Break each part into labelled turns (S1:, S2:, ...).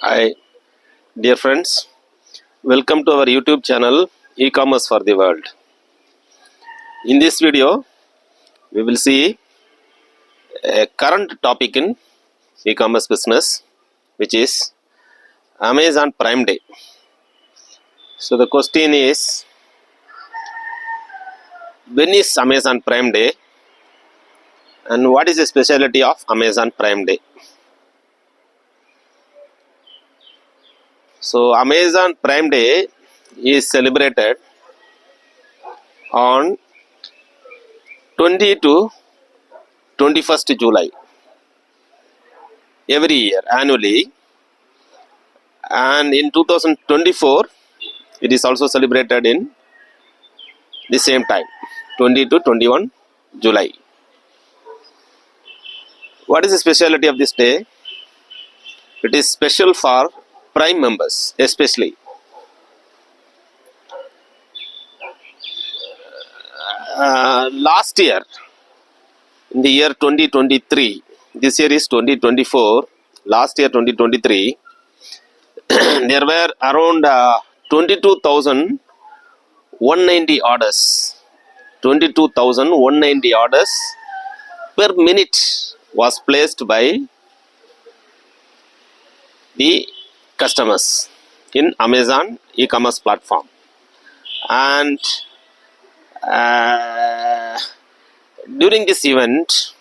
S1: Hi, dear friends. Welcome to our YouTube channel, E-commerce for the World. In this video, we will see a current topic in e-commerce business, which is Amazon Prime Day. So the question is, when is Amazon Prime Day, and what is the specialty of Amazon Prime Day? So Amazon Prime Day is celebrated on 20 to 21st July every year, annually, and in 2024 it is also celebrated in the same time, 20 to 21 July. What is the specialty of this day? It is special for Prime members especially. Last year, in the year 2023, this year is 2024, last year 2023, there were around 22,190 orders. 22,190 orders per minute was placed by the customers in Amazon e-commerce platform. And during this event,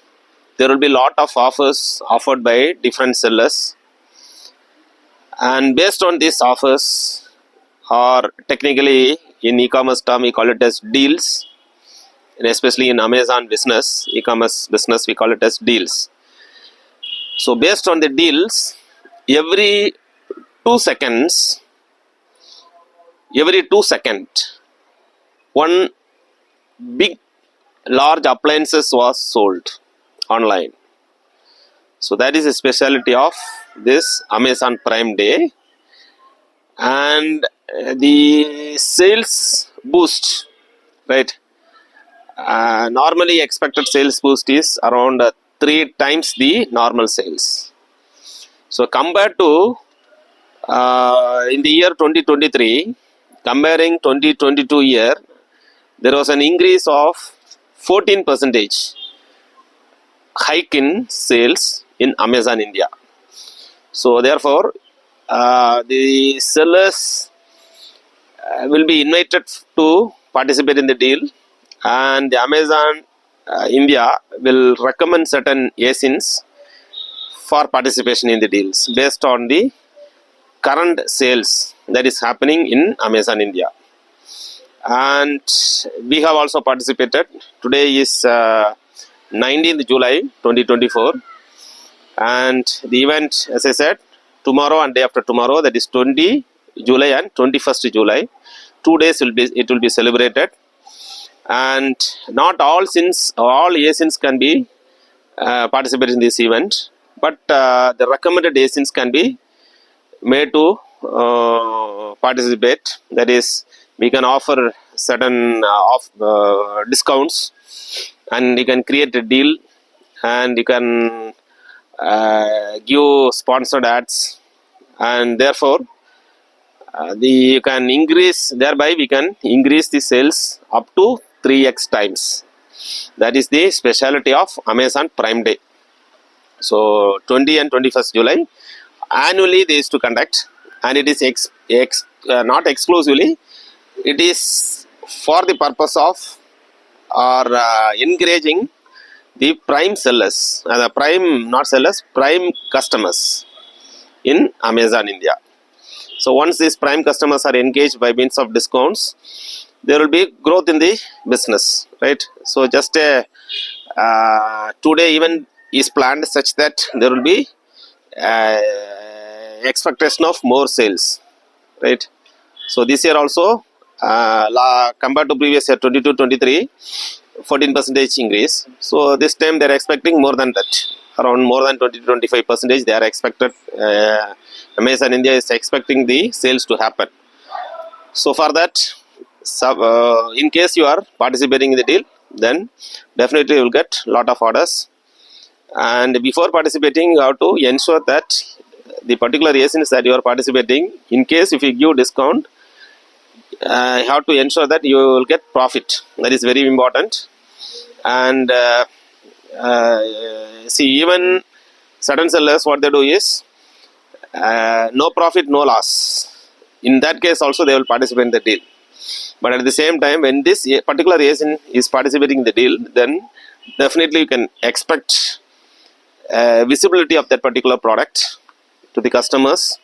S1: there will be a lot of offers offered by different sellers, and based on these offers, or technically in e-commerce term we call it as deals, and especially in Amazon business, e-commerce business, we call it as deals. So based on the deals, every 2 seconds, one big large appliances was sold online. So that is a specialty of this Amazon Prime Day. And the sales boost, right? Normally expected sales boost is around 3 times the normal sales. So compared to in the year 2023, comparing 2022 year, there was an increase of 14% hike in sales in Amazon India. So therefore, the sellers will be invited to participate in the deal, and the Amazon India will recommend certain ASINs for participation in the deals based on the current sales that is happening in Amazon India. And we have also participated. Today is 19th July 2024, and the event, as I said, tomorrow and day after tomorrow, that is 20 July and 21st July, 2 days it will be celebrated. And not all ASINs can be participate in this event, but the recommended ASINs can be made to participate. That is, we can offer certain discounts, and you can create a deal, and you can give sponsored ads, and therefore you can increase, thereby we can increase the sales up to 3x times. That is the specialty of Amazon Prime Day. So 20 and 21st July annually they used to conduct, and it is not exclusively, it is for the purpose of encouraging the prime sellers, prime customers in Amazon India. So once these prime customers are engaged by means of discounts, there will be growth in the business, right? So just a 2-day event is planned such that there will be expectation of more sales, right? So this year also, compared to previous year 22-23, 14% increase. So this time they are expecting more than that, around more than 20-25% they are expected. Amazon India is expecting the sales to happen. So for that, in case you are participating in the deal, then definitely you will get lot of orders. And before participating, you have to ensure that the particular ASINs that you are participating, in case if you give discount, you have to ensure that you will get profit. That is very important. And see, even certain sellers, what they do is no profit, no loss. In that case, also they will participate in the deal. But at the same time, when this particular ASIN is participating in the deal, then definitely you can expect visibility of that particular product to the customers,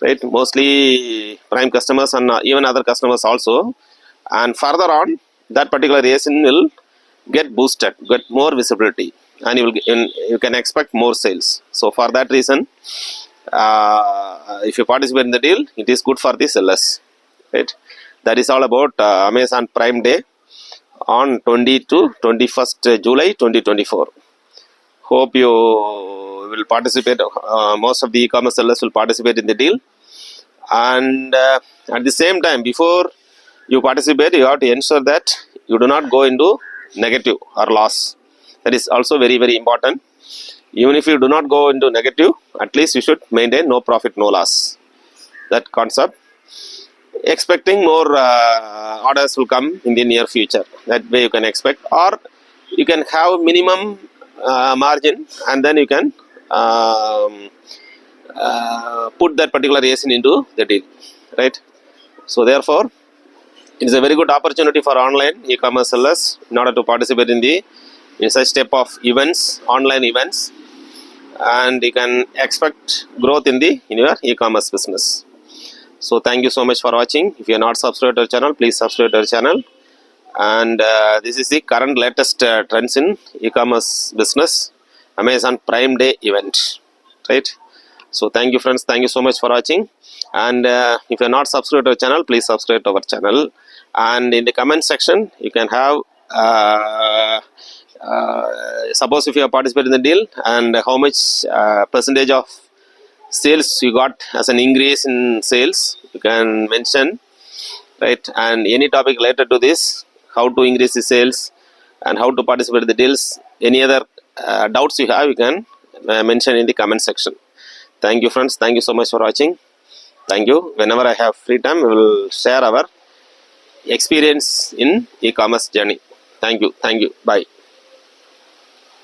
S1: right? Mostly prime customers and even other customers also. And further on, that particular ASIN will get boosted, get more visibility, and you can expect more sales. So for that reason, if you participate in the deal, it is good for the sellers, right? That is all about Amazon Prime Day on 20 to 21st July 2024. Hope you will participate. Most of the e-commerce sellers will participate in the deal. And at the same time, before you participate, you have to ensure that you do not go into negative or loss. That is also very, very important. Even if you do not go into negative, at least you should maintain no profit, no loss. That concept. Expecting more orders will come in the near future. That way you can expect, or you can have minimum margin, and then you can put that particular ASIN into the deal, right? So therefore, it is a very good opportunity for online e-commerce sellers in order to participate in such type of events, online events, and you can expect growth in your e-commerce business. So thank you so much for watching. If you are not subscribed to our channel, please subscribe to our channel. And this is the current latest trends in e-commerce business, Amazon Prime Day event, right? So thank you friends, thank you so much for watching. And if you are not subscribed to our channel, please subscribe to our channel. And in the comment section, you can have suppose if you have participated in the deal and how much percentage of sales you got as an increase in sales, you can mention, right? And any topic related to this, how to increase the sales and how to participate in the deals, any other doubts you have, you can mention in the comment section. Thank you friends, thank you so much for watching. Thank you. Whenever I have free time, we will share our experience in e-commerce journey. Thank you, bye.